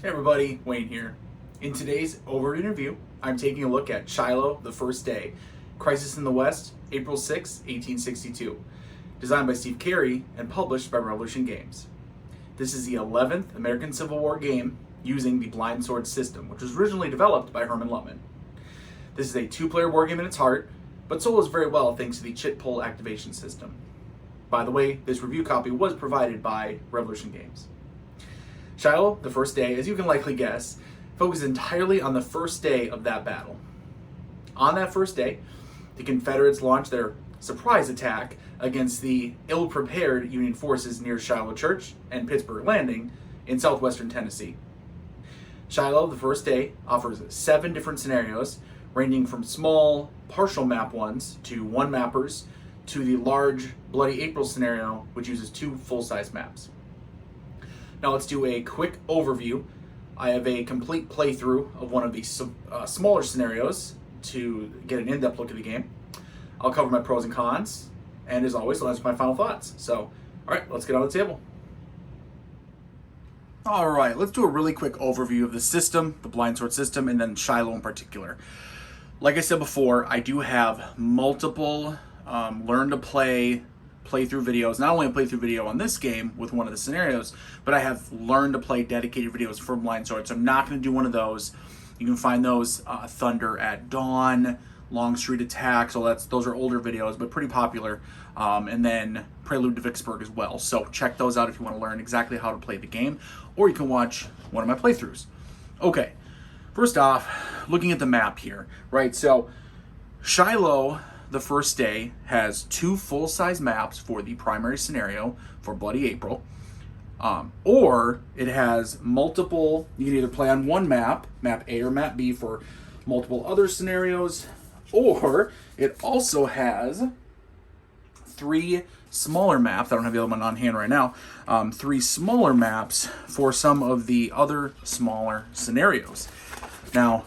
Hey everybody, Wayne here. In today's overview interview, I'm taking a look at Shiloh, the First Day, Crisis in the West, April 6, 1862. Designed by Steve Carey and published by Revolution Games. This is the 11th American Civil War game using the blind sword system, which was originally developed by Hermann Luttmann. This is a two-player war game in its heart, but solos very well thanks to the chit pull activation system. By the way, this review copy was provided by Revolution Games. Shiloh, the First Day, as you can likely guess, focuses entirely on the first day of that battle. On that first day, the Confederates launched their surprise attack against the ill-prepared Union forces near Shiloh Church and Pittsburgh Landing in southwestern Tennessee. Shiloh, the First Day, offers 7 different scenarios, ranging from small, partial map ones to one-mappers to the large Bloody April scenario, which uses 2 full-size maps. Now let's do a quick overview. I have a complete playthrough of one of the smaller scenarios to get an in-depth look at the game. I'll cover my pros and cons, and as always, I'll answer my final thoughts. So, alright, let's get on the table. Alright, let's do a really quick overview of the system, the blind sword system, and then Shiloh in particular. Like I said before, I do have multiple learn to play playthrough videos, not only a playthrough video on this game with one of the scenarios, but I have learn to play dedicated videos for blind sword, so I'm not going to do one of those. You can find those Thunder at Dawn, Long Street Attack, so those are older videos, but pretty popular, and then Prelude to Vicksburg as well. So check those out if you want to learn exactly how to play the game, or you can watch one of my playthroughs. Okay, first off, looking at the map here, right? So Shiloh, the First Day, has 2 full-size maps for the primary scenario for Bloody April, or it has multiple. You can either play on one map, map A or map B, for multiple other scenarios, or it also has 3 smaller maps. I don't have the other one on hand right now. 3 smaller maps for some of the other smaller scenarios. Now,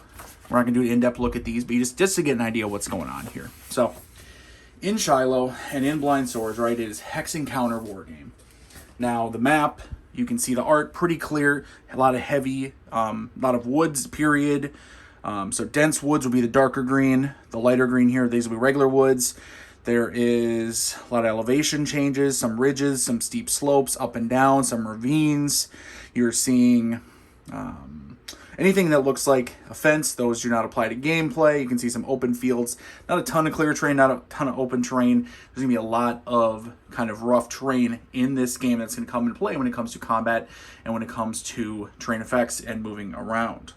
we're not going to do an in-depth look at these, but just to get an idea of what's going on here. So, in Shiloh and in Blind Swords, right, it is Hex Encounter War Game. Now, the map, you can see the art pretty clear. A lot of heavy, a lot of woods, period. So dense woods will be the darker green. The lighter green here, these will be regular woods. There is a lot of elevation changes, some ridges, some steep slopes, up and down, some ravines. You're seeing anything that looks like a fence, those do not apply to gameplay. You can see some open fields, not a ton of clear terrain, not a ton of open terrain. There's going to be a lot of kind of rough terrain in this game that's going to come into play when it comes to combat and when it comes to terrain effects and moving around.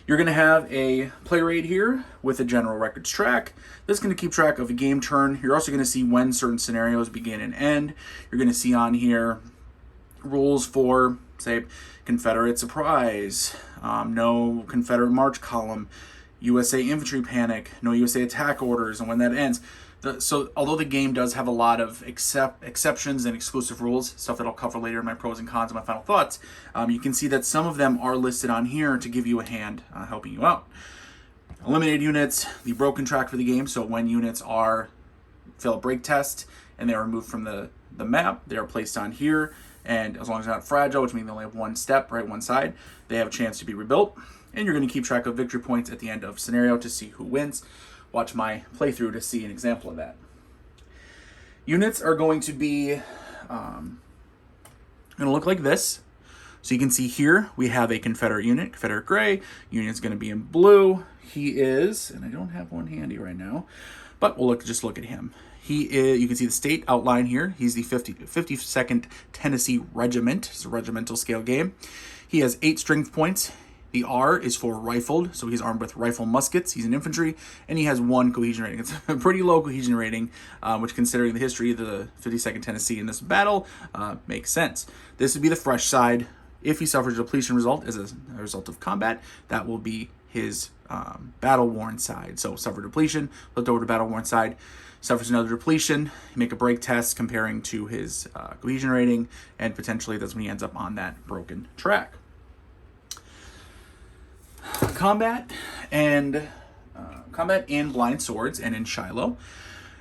You're going to have a player aid here with a general records track. This is going to keep track of a game turn. You're also going to see when certain scenarios begin and end. You're going to see on here rules for, say, Confederate surprise, no Confederate march column, USA infantry panic, no USA attack orders, and when that ends. So although the game does have a lot of exceptions and exclusive rules, stuff that I'll cover later in my pros and cons and my final thoughts, you can see that some of them are listed on here to give you a hand helping you out. Eliminated units, the broken track for the game, so when units fail a break test and they are removed from the map, they are placed on here. And as long as they're not fragile, which means they only have one step, right, one side, they have a chance to be rebuilt. And you're going to keep track of victory points at the end of scenario to see who wins. Watch my playthrough to see an example of that. Units are going to be going to look like this. So you can see here we have a Confederate unit, Confederate gray. Unit's going to be in blue. He is, and I don't have one handy right now, but we'll just look at him. He is, you can see the state outline here. He's the 52nd Tennessee Regiment. It's a regimental scale game. He has 8 strength points. The R is for rifled, so he's armed with rifle muskets. He's an infantry, and he has 1 cohesion rating. It's a pretty low cohesion rating, which, considering the history of the 52nd Tennessee in this battle, makes sense. This would be the fresh side. If he suffers a depletion result as a result of combat, that will be his battle-worn side. So suffer depletion, flipped over to battle-worn side. Suffers another depletion, make a break test comparing to his cohesion rating, and potentially that's when he ends up on that broken track. Combat in Blind Swords and in Shiloh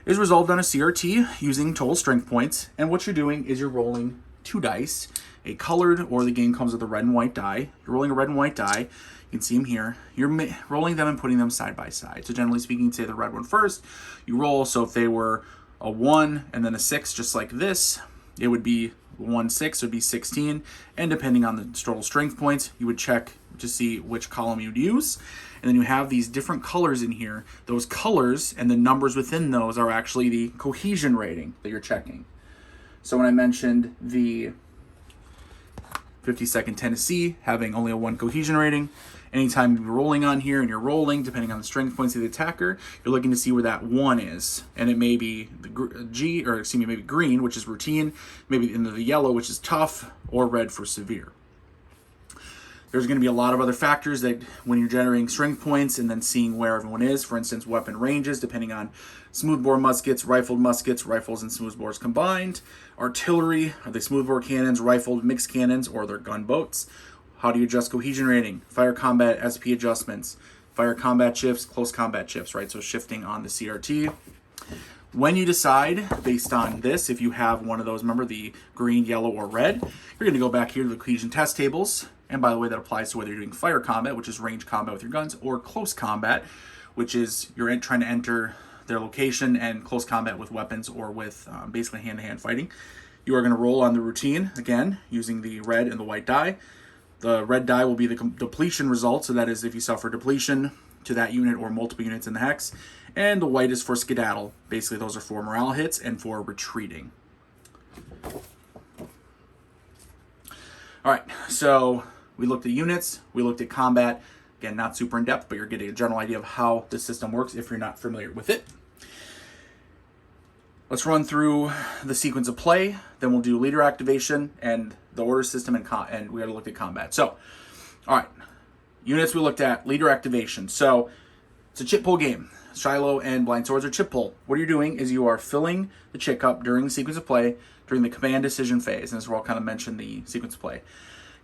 is resolved on a CRT using total strength points, and what you're doing is you're rolling 2 dice, a colored, or the game comes with a red and white die. You're rolling a red and white die. You can see them here. You're rolling them and putting them side by side. So generally speaking, say the red one first. You roll, so if they were a 1 and then a 6, just like this, it would be 1, 6, it would be 16. And depending on the total strength points, you would check to see which column you'd use. And then you have these different colors in here. Those colors and the numbers within those are actually the cohesion rating that you're checking. So when I mentioned the 52nd Tennessee having only a 1 cohesion rating, anytime you're rolling on here and you're rolling, depending on the strength points of the attacker, you're looking to see where that 1 is. And it may be the maybe green, which is routine, maybe in the yellow, which is tough, or red for severe. There's going to be a lot of other factors that when you're generating strength points and then seeing where everyone is, for instance, weapon ranges, depending on smoothbore muskets, rifles and smoothbores combined, artillery, are they smoothbore cannons, rifled mixed cannons, or they're gunboats? How do you adjust cohesion rating? Fire combat SP adjustments, fire combat shifts, close combat shifts, right? So shifting on the CRT. When you decide, based on this, if you have one of those, remember the green, yellow, or red, you're going to go back here to the cohesion test tables. And by the way, that applies to whether you're doing fire combat, which is range combat with your guns, or close combat, which is you're trying to enter their location, and close combat with weapons or with basically hand-to-hand fighting. You are going to roll on the routine, again, using the red and the white die. The red die will be the depletion result, so that is if you suffer depletion to that unit or multiple units in the hex. And the white is for skedaddle. Basically, those are for morale hits and for retreating. All right, so we looked at units, we looked at combat. Again, not super in-depth, but you're getting a general idea of how the system works if you're not familiar with it. Let's run through the sequence of play, then we'll do leader activation and the order system, and we got to look at combat. So, all right, units we looked at, leader activation. So, it's a chip pull game. Shiloh and blind swords are chip pull. What you're doing is you are filling the chit cup during the sequence of play, during the command decision phase, and this is where I'll kind of mention the sequence of play.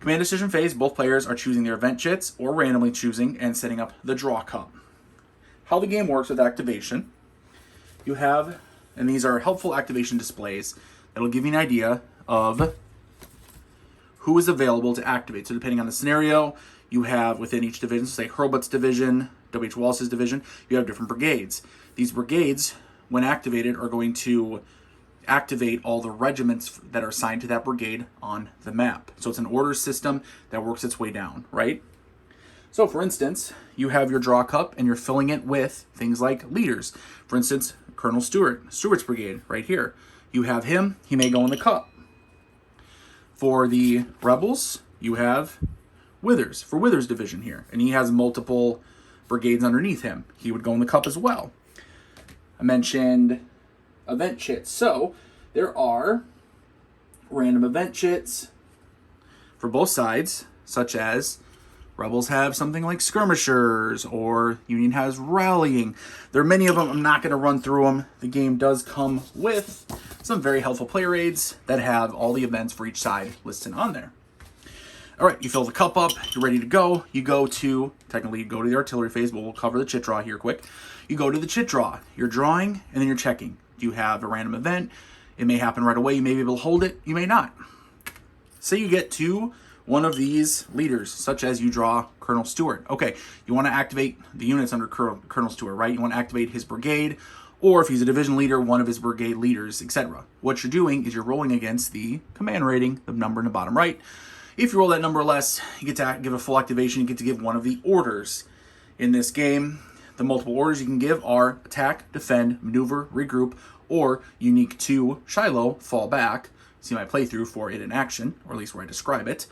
Command decision phase, both players are choosing their event chits or randomly choosing and setting up the draw cup. How the game works with activation, you have, and these are helpful activation displays that'll give you an idea of who is available to activate. So depending on the scenario, you have within each division, say Hurlbut's division, W.H. Wallace's division, you have different brigades. These brigades, when activated, are going to activate all the regiments that are assigned to that brigade on the map. So it's an order system that works its way down, right? So for instance, you have your draw cup and you're filling it with things like leaders. For instance, Colonel Stewart's brigade right here. You have him, he may go in the cup. For the rebels, you have Withers, for Withers' division here. And he has multiple brigades underneath him. He would go in the cup as well. I mentioned event chits. So there are random event chits for both sides, such as Rebels have something like skirmishers, or Union has rallying. There are many of them. I'm not going to run through them. The game does come with some very helpful player aids that have all the events for each side listed on there. All right, you fill the cup up, you're ready to go. You go to the artillery phase, but we'll cover the chit draw here quick. You go to the chit draw. You're drawing, and then you're checking. Do you have a random event? It may happen right away. You may be able to hold it. You may not. Say you get to one of these leaders, such as you draw Colonel Stewart. Okay, you want to activate the units under Colonel Stewart, right? You want to activate his brigade, or if he's a division leader, one of his brigade leaders, etc. What you're doing is you're rolling against the command rating, the number in the bottom right. If you roll that number less, you get to give a full activation. You get to give one of the orders. In this game, the multiple orders you can give are attack, defend, maneuver, regroup, or unique to Shiloh, fall back. See my playthrough for it in action, or at least where I describe it.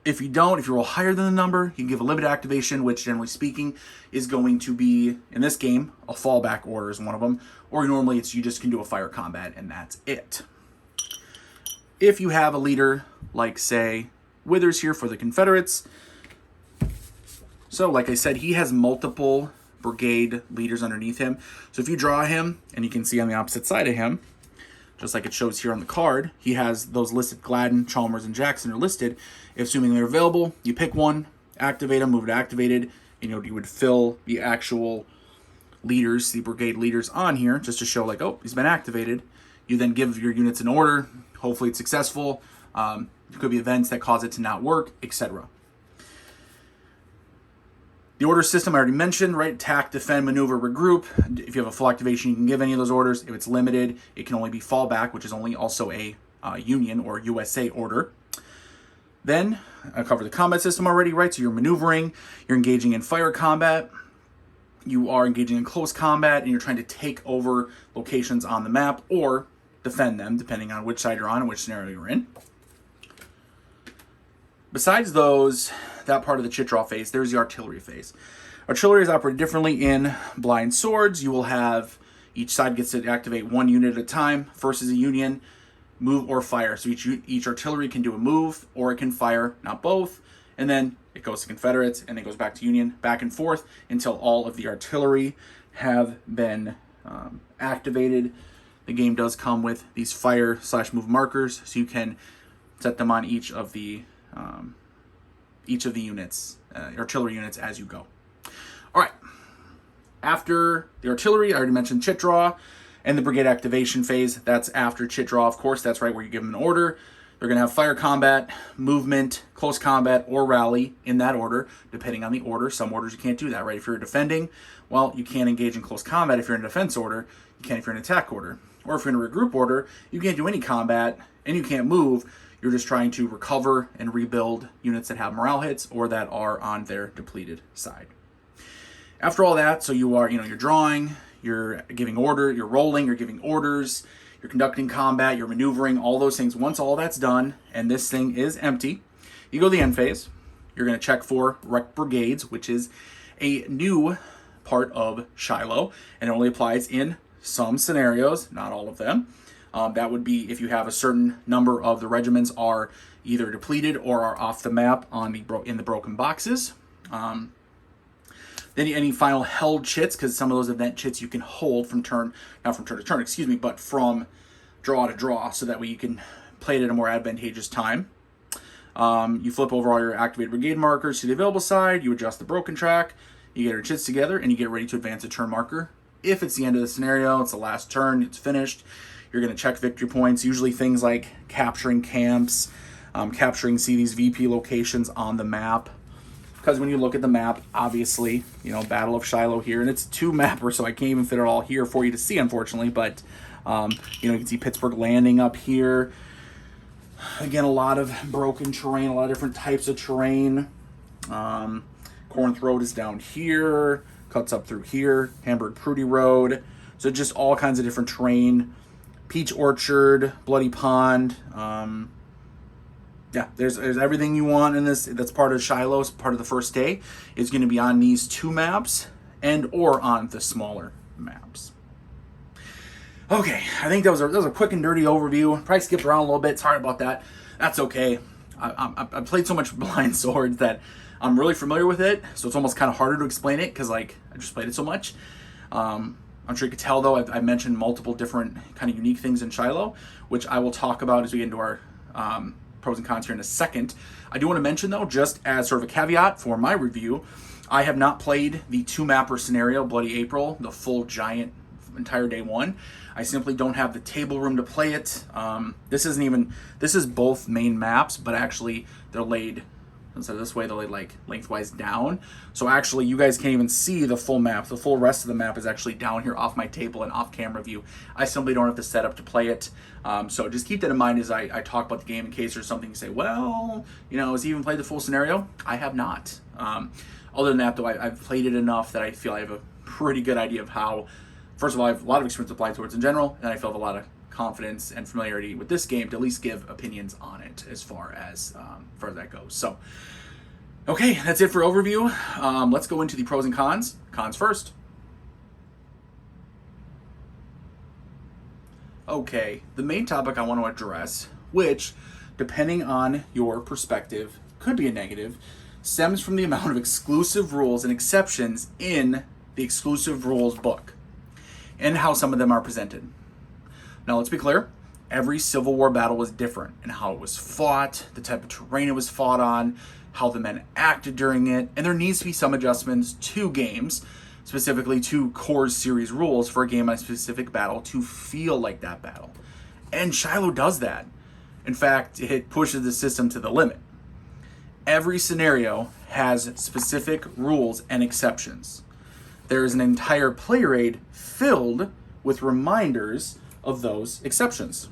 If you roll higher than the number, you can give a limited activation, which generally speaking is going to be, in this game, a fallback order is one of them, or normally you just can do a fire combat and that's it. If you have a leader like, say, Withers here for the Confederates, so like I said, he has multiple brigade leaders underneath him. So if you draw him, and you can see on the opposite side of him, just like it shows here on the card, he has those listed. Gladden, Chalmers, and Jackson are listed. Assuming they're available, you pick one, activate them, move it activated, and you would fill the actual leaders, the brigade leaders on here, just to show like, oh, he's been activated. You then give your units an order. Hopefully it's successful. There could be events that cause it to not work, etc. The order system I already mentioned, right? Attack, defend, maneuver, regroup. If you have a full activation, you can give any of those orders. If it's limited, it can only be fallback, which is only also a Union or USA order. Then, I covered the combat system already, right? So you're maneuvering, you're engaging in fire combat, you are engaging in close combat, and you're trying to take over locations on the map or defend them, depending on which side you're on and which scenario you're in. Besides that part of the chit draw phase, there's the artillery phase. Artillery is operated differently in blind swords. You will have, each side gets to activate one unit at a time. First is a Union, move or fire. So each artillery can do a move or it can fire, not both. And then it goes to Confederates and it goes back to Union, back and forth until all of the artillery have been activated. The game does come with these fire/move markers, so you can set them on each of the units, artillery units, as you go. All right. After the artillery, I already mentioned chit draw and the brigade activation phase. That's after chit draw, of course. That's right where you give them an order. They're going to have fire combat, movement, close combat, or rally in that order, depending on the order. Some orders you can't do that, right? If you're defending, well, you can't engage in close combat. If you're in a defense order, you can if you're in an attack order. Or if you're in a regroup order, you can't do any combat and you can't move. You're just trying to recover and rebuild units that have morale hits or that are on their depleted side. After all that, so you're drawing, you're giving order, you're rolling, you're giving orders, you're conducting combat, you're maneuvering, all those things. Once all that's done and this thing is empty, you go to the end phase. You're going to check for wrecked brigades, which is a new part of Shiloh, and it only applies in some scenarios, not all of them. That would be if you have a certain number of the regiments are either depleted or are off the map in the broken boxes. Then any final held chits, because some of those event chits you can hold not from turn to turn, but from draw to draw, so that way you can play it at a more advantageous time. You flip over all your activated brigade markers to the available side, you adjust the broken track, you get your chits together, and you get ready to advance a turn marker. If it's the end of the scenario, it's the last turn, it's finished, you're going to check victory points, usually things like capturing camps, capturing these VP locations on the map. Because when you look at the map, obviously, Battle of Shiloh here, and it's 2 mappers, so I can't even fit it all here for you to see, unfortunately, but, you can see Pittsburgh Landing up here. Again, a lot of broken terrain, a lot of different types of terrain. Corinth Road is down here, cuts up through here, Hamburg-Prudy Road, so just all kinds of different terrain. Peach Orchard, Bloody Pond, yeah, there's everything you want in this. That's part of Shiloh's, part of the first day. It's going to be on these 2 maps and or on the smaller maps. Okay, I think that was a quick and dirty overview. Probably skipped around a little bit. Sorry about that. That's okay. I played so much Blind Swords that I'm really familiar with it, so it's almost kind of harder to explain it because I just played it so much. I'm sure you could tell, though, I mentioned multiple different kind of unique things in Shiloh, which I will talk about as we get into our pros and cons here in a second. I do want to mention, though, just as sort of a caveat for my review, I have not played the 2-mapper scenario, Bloody April, the full giant entire day 1. I simply don't have the table room to play it. This is both main maps, but actually they're laid, instead of this way, they're laid like lengthwise down. So actually you guys can't even see the full map. The full rest of the map is actually down here off my table and off camera view. I simply don't have the setup to play it. So just keep that in mind as I talk about the game in case there's something you say, well, has he even played the full scenario? I have not. Other than that, though, I've played it enough that I feel I have a pretty good idea of how, first of all, I have a lot of experience with Blind Swords in general, and I feel I have a lot of confidence and familiarity with this game to at least give opinions on it as far as that goes. So, okay, that's it for overview. Let's go into the pros and cons. Cons first. Okay, the main topic I want to address, which, depending on your perspective, could be a negative, stems from the amount of exclusive rules and exceptions in the exclusive rules book and how some of them are presented. Now, let's be clear. Every Civil War battle was different in how it was fought, the type of terrain it was fought on, how the men acted during it, and there needs to be some adjustments to games, specifically to Core Series rules for a game on a specific battle to feel like that battle. And Shiloh does that. In fact, it pushes the system to the limit. Every scenario has specific rules and exceptions. There is an entire player aid filled with reminders of those exceptions.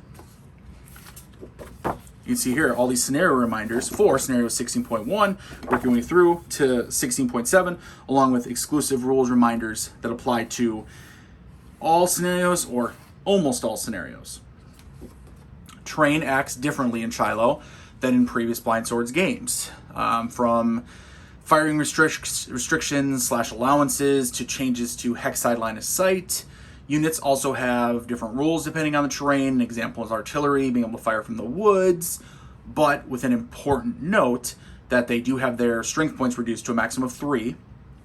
You can see here all these scenario reminders for scenario 16.1, working way through to 16.7, along with exclusive rules reminders that apply to all scenarios or almost all scenarios. Terrain acts differently in Shiloh than in previous Blind Swords games. From firing restrictions / allowances to changes to hex side line of sight. Units also have different rules depending on the terrain. An example is artillery, being able to fire from the woods, but with an important note that they do have their strength points reduced to a maximum of 3.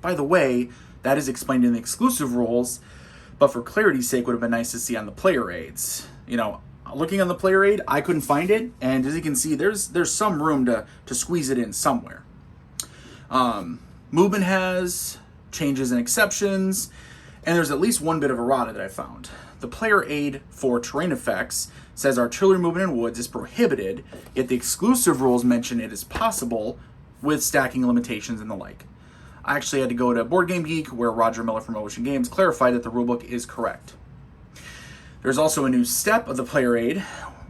By the way, that is explained in the exclusive rules, but for clarity's sake, would have been nice to see on the player aids. Looking on the player aid, I couldn't find it, and as you can see, there's some room to squeeze it in somewhere. Movement has changes and exceptions, and there's at least one bit of errata that I found. The player aid for terrain effects says artillery movement in woods is prohibited, yet the exclusive rules mention it is possible with stacking limitations and the like. I actually had to go to Board Game Geek, where Roger Miller from Ocean Games clarified that the rulebook is correct. There's also a new step of the player aid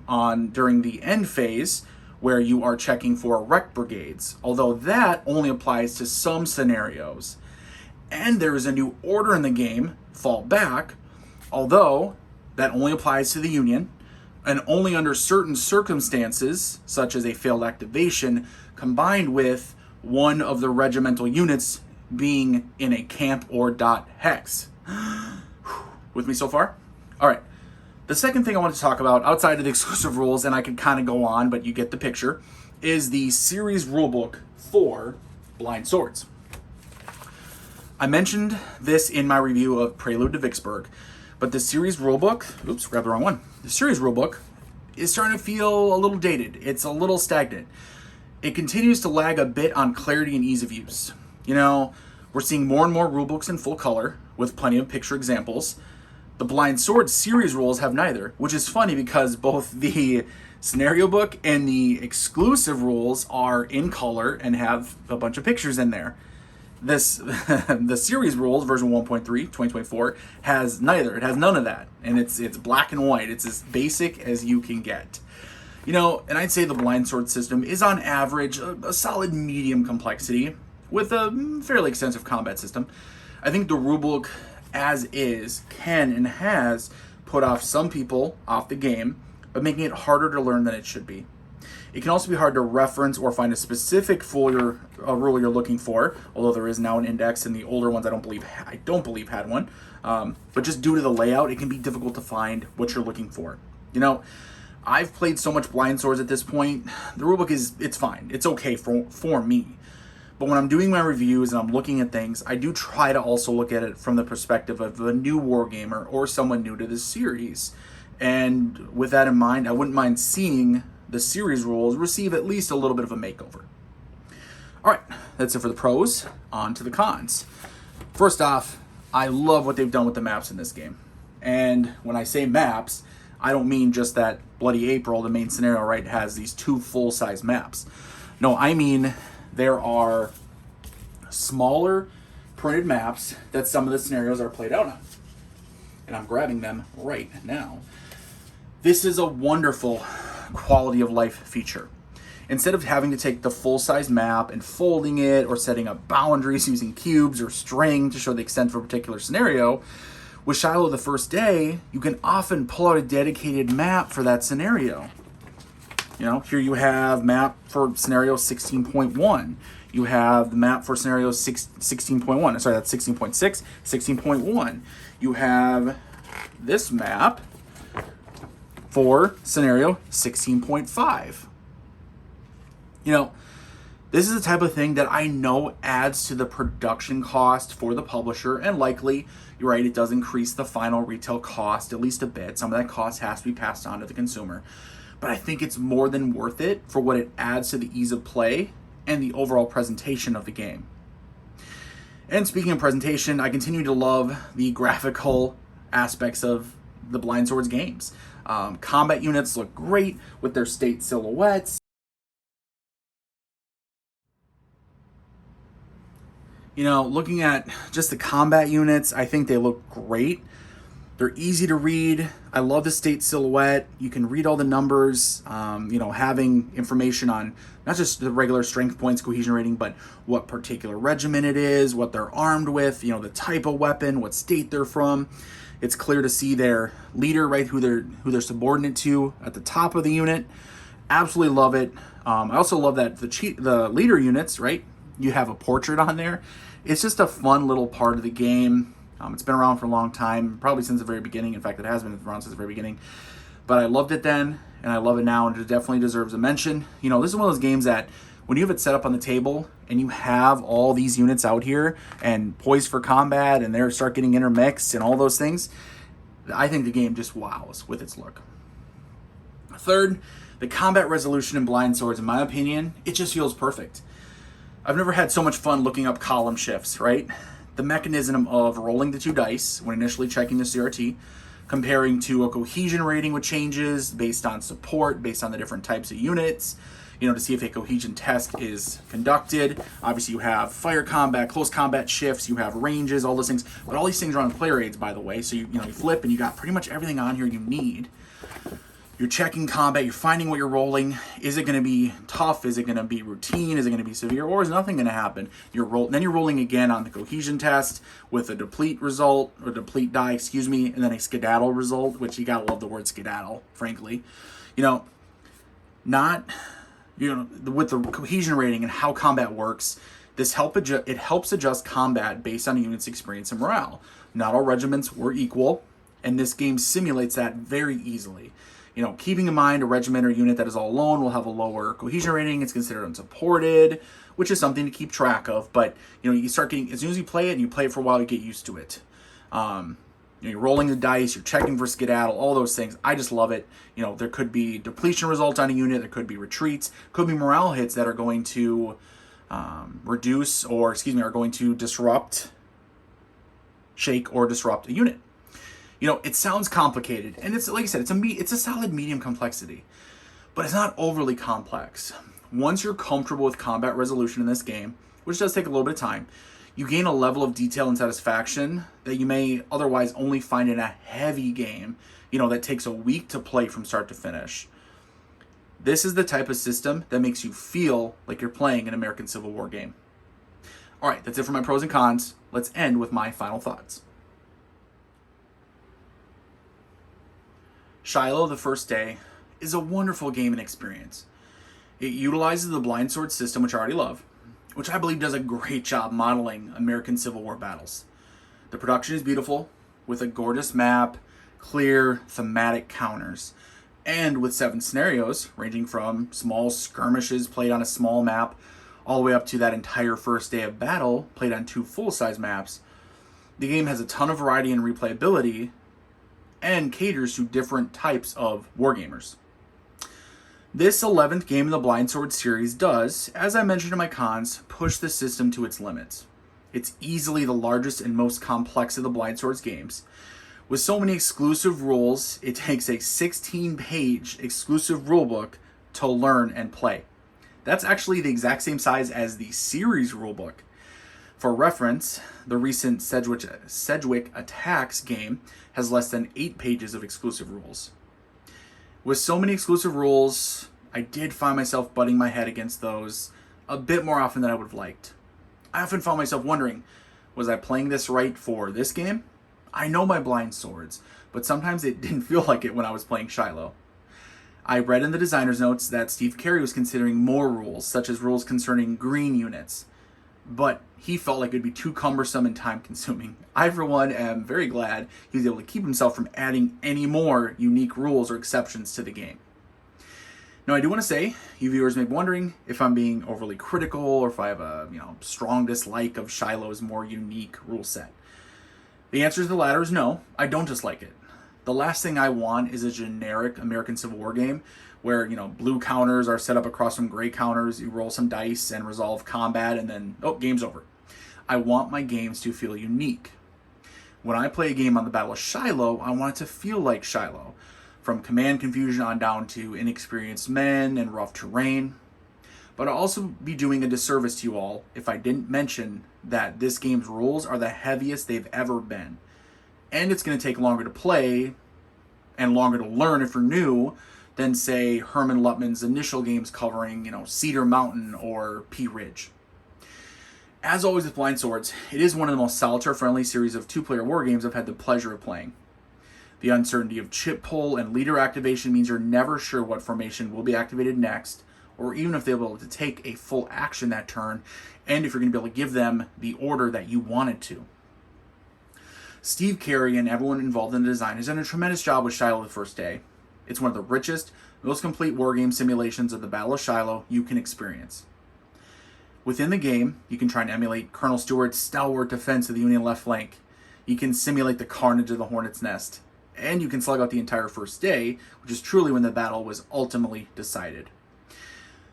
during the end phase, where you are checking for wreck brigades, although that only applies to some scenarios. And there is a new order in the game, Fall Back, although that only applies to the Union, and only under certain circumstances, such as a failed activation, combined with one of the regimental units being in a camp or dot hex. With me so far? All right. The second thing I want to talk about, outside of the exclusive rules, and I could kind of go on, but you get the picture, is the series rulebook for Blind Swords. I mentioned this in my review of Prelude to Vicksburg, but the series rulebook, grabbed the wrong one. The series rulebook is starting to feel a little dated. It's a little stagnant. It continues to lag a bit on clarity and ease of use. We're seeing more and more rulebooks in full color with plenty of picture examples. The Blind Swords series rules have neither, which is funny because both the scenario book and the exclusive rules are in color and have a bunch of pictures in there. The series rules, version 1.3, 2024, has neither. It has none of that. And it's black and white. It's as basic as you can get. And I'd say the Blind Sword system is on average a solid medium complexity with a fairly extensive combat system. I think the rulebook as is can and has put off some people off the game, but making it harder to learn than it should be. It can also be hard to reference or find a specific rule you're looking for, although there is now an index, and the older ones I don't believe had one. But just due to the layout, it can be difficult to find what you're looking for. I've played so much Blind Swords at this point. The rulebook it's fine. It's okay for me. But when I'm doing my reviews and I'm looking at things, I do try to also look at it from the perspective of a new wargamer or someone new to this series. And with that in mind, I wouldn't mind seeing the series rules receive at least a little bit of a makeover. All right, that's it for the pros. On to the cons. First off, I love what they've done with the maps in this game. And when I say maps, I don't mean just that Bloody April, the main scenario, right, has these 2 full-size maps. No, I mean there are smaller printed maps that some of the scenarios are played out on. And I'm grabbing them right now. This is a wonderful quality of life feature. Instead of having to take the full-size map and folding it or setting up boundaries using cubes or string to show the extent of a particular scenario, with Shiloh the first day, you can often pull out a dedicated map for that scenario. Here you have map for scenario 16.1. You have the map for scenario 16.1. Sorry, that's 16.6, 16.1. You have this map for scenario 16.5. This is the type of thing that I know adds to the production cost for the publisher, and likely, you're right, it does increase the final retail cost at least a bit. Some of that cost has to be passed on to the consumer. But I think it's more than worth it for what it adds to the ease of play and the overall presentation of the game. And speaking of presentation, I continue to love the graphical aspects of the Blind Swords games. Combat units look great with their state silhouettes. You know, looking at just the combat units, I think they look great. They're easy to read. I love the state silhouette. You can read all the numbers, having information on not just the regular strength points, cohesion rating, but what particular regiment it is, what they're armed with, the type of weapon, what state they're from. It's clear to see their leader, right, who they're subordinate to at the top of the unit. Absolutely love it. I also love that the leader units, right, you have a portrait on there. It's just a fun little part of the game. It's been around for a long time, probably since the very beginning. In fact, it has been around since the very beginning. But I loved it then, and I love it now, and it definitely deserves a mention. This is one of those games that when you have it set up on the table and you have all these units out here and poised for combat and they start getting intermixed and all those things, I think the game just wows with its look. Third, the combat resolution in Blind Swords, in my opinion, it just feels perfect. I've never had so much fun looking up column shifts, right? The mechanism of rolling the 2 dice when initially checking the CRT, comparing to a cohesion rating with changes based on support, based on the different types of units, to see if a cohesion test is conducted. Obviously, you have fire combat, close combat shifts, you have ranges, all those things. But all these things are on player aids, by the way. So you flip and you got pretty much everything on here you need. You're checking combat, you're finding what you're rolling. Is it going to be tough? Is it going to be routine? Is it going to be severe? Or is nothing going to happen? Then you're rolling again on the cohesion test with a deplete result, or deplete die, and then a skedaddle result, which you got to love the word skedaddle, frankly. With the cohesion rating and how combat works, it helps adjust combat based on a unit's experience and morale. Not all regiments were equal, and this game simulates that very easily. Keeping in mind a regiment or unit that is all alone will have a lower cohesion rating. It's considered unsupported, which is something to keep track of. But, you start getting, as soon as you play it and you play it for a while, you get used to it. You're rolling the dice, you're checking for skedaddle, all those things. I just love it. There could be depletion results on a unit. There could be retreats. Could be morale hits that are going to are going to disrupt, shake, or disrupt a unit. It sounds complicated, and it's like I said, it's a solid medium complexity, but it's not overly complex. Once you're comfortable with combat resolution in this game, which does take a little bit of time, you gain a level of detail and satisfaction that you may otherwise only find in a heavy game, that takes a week to play from start to finish. This is the type of system that makes you feel like you're playing an American Civil War game. All right, that's it for my pros and cons. Let's end with my final thoughts. Shiloh, the First Day, is a wonderful game and experience. It utilizes the blind sword system, which I already love, which I believe does a great job modeling American Civil War battles. The production is beautiful, with a gorgeous map, clear, thematic counters, and with 7 scenarios, ranging from small skirmishes played on a small map, all the way up to that entire first day of battle played on 2 full-size maps. The game has a ton of variety and replayability, and caters to different types of wargamers. This 11th game in the Blind Sword series does, as I mentioned in my cons, push the system to its limits. It's easily the largest and most complex of the Blind Swords games. With so many exclusive rules, it takes a 16-page exclusive rulebook to learn and play. That's actually the exact same size as the series rulebook. For reference, the recent Sedgwick Attacks game has less than 8 pages of exclusive rules. With so many exclusive rules, I did find myself butting my head against those a bit more often than I would have liked. I often found myself wondering, was I playing this right for this game? I know my Blind Swords, but sometimes it didn't feel like it when I was playing Shiloh. I read in the designer's notes that Steve Carey was considering more rules, such as rules concerning green units, but he felt like it would be too cumbersome and time-consuming. I, for one, am very glad he was able to keep himself from adding any more unique rules or exceptions to the game. Now, I do want to say, you viewers may be wondering if I'm being overly critical or if I have a strong dislike of Shiloh's more unique rule set. The answer to the latter is no, I don't dislike it. The last thing I want is a generic American Civil War game where, blue counters are set up across from gray counters, you roll some dice and resolve combat, and then, game's over. I want my games to feel unique. When I play a game on the Battle of Shiloh, I want it to feel like Shiloh. from command confusion on down to inexperienced men and rough terrain. But I'll also be doing a disservice to you all if I didn't mention that this game's rules are the heaviest they've ever been. And it's going to take longer to play and longer to learn if you're new than, say, Hermann Luttmann's initial games covering, Cedar Mountain or Pea Ridge. As always with Blind Swords, it is one of the most solitaire-friendly series of two-player war games I've had the pleasure of playing. The uncertainty of chip pull and leader activation means you're never sure what formation will be activated next, or even if they'll be able to take a full action that turn, and if you're going to be able to give them the order that you wanted to. Steve Carey and everyone involved in the design has done a tremendous job with Shiloh the first day. It's one of the richest, most complete wargame simulations of the Battle of Shiloh you can experience. Within the game, you can try and emulate Colonel Stewart's stalwart defense of the Union left flank. You can simulate the carnage of the Hornet's Nest. And you can slug out the entire first day, which is truly when the battle was ultimately decided.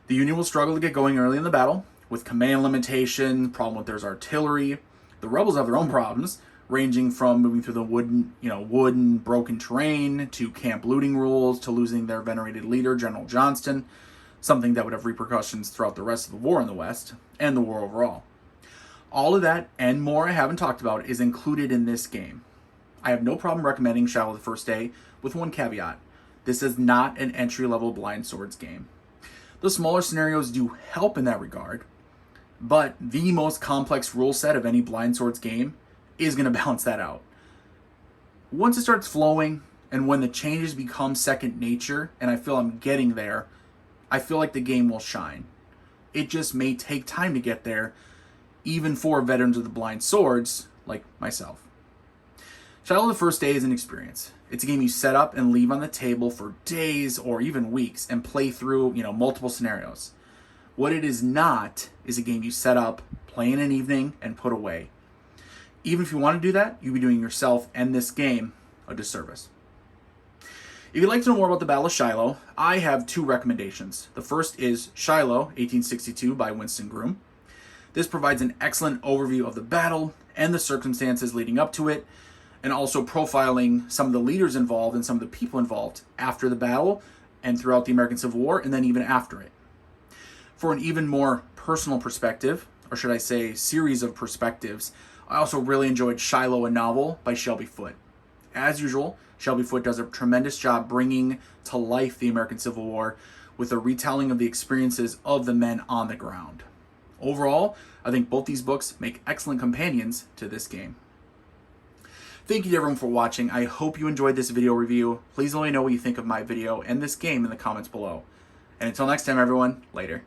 The Union will struggle to get going early in the battle, with command limitation, problem with their artillery. The rebels have their own problems, ranging from moving through the wooden broken terrain, to camp looting rules, to losing their venerated leader, General Johnston, something that would have repercussions throughout the rest of the war in the West, and the war overall. All of that, and more I haven't talked about, is included in this game. I have no problem recommending Shiloh the first day, with one caveat. This is not an entry-level Blind Swords game. The smaller scenarios do help in that regard, but the most complex rule set of any Blind Swords game is going to balance that out. Once it starts flowing, and when the changes become second nature, and I feel I'm getting there, I feel like the game will shine. It just may take time to get there, even for veterans of the Blind Swords like myself. Shiloh the first day is an experience. It's a game you set up and leave on the table for days or even weeks and play through, multiple scenarios. What it is not is a game you set up, play in an evening, and put away. Even if you want to do that, you'll be doing yourself and this game a disservice. If you'd like to know more about the Battle of Shiloh, I have two recommendations. The first is Shiloh, 1862 by Winston Groom. This provides an excellent overview of the battle and the circumstances leading up to it, and also profiling some of the leaders involved and some of the people involved after the battle and throughout the American Civil War, and then even after it. For an even more personal perspective, or should I say series of perspectives, I also really enjoyed Shiloh, a novel by Shelby Foote. As usual, Shelby Foote does a tremendous job bringing to life the American Civil War with a retelling of the experiences of the men on the ground. Overall, I think both these books make excellent companions to this game. Thank you to everyone for watching. I hope you enjoyed this video review. Please let me know what you think of my video and this game in the comments below. And until next time, everyone, later.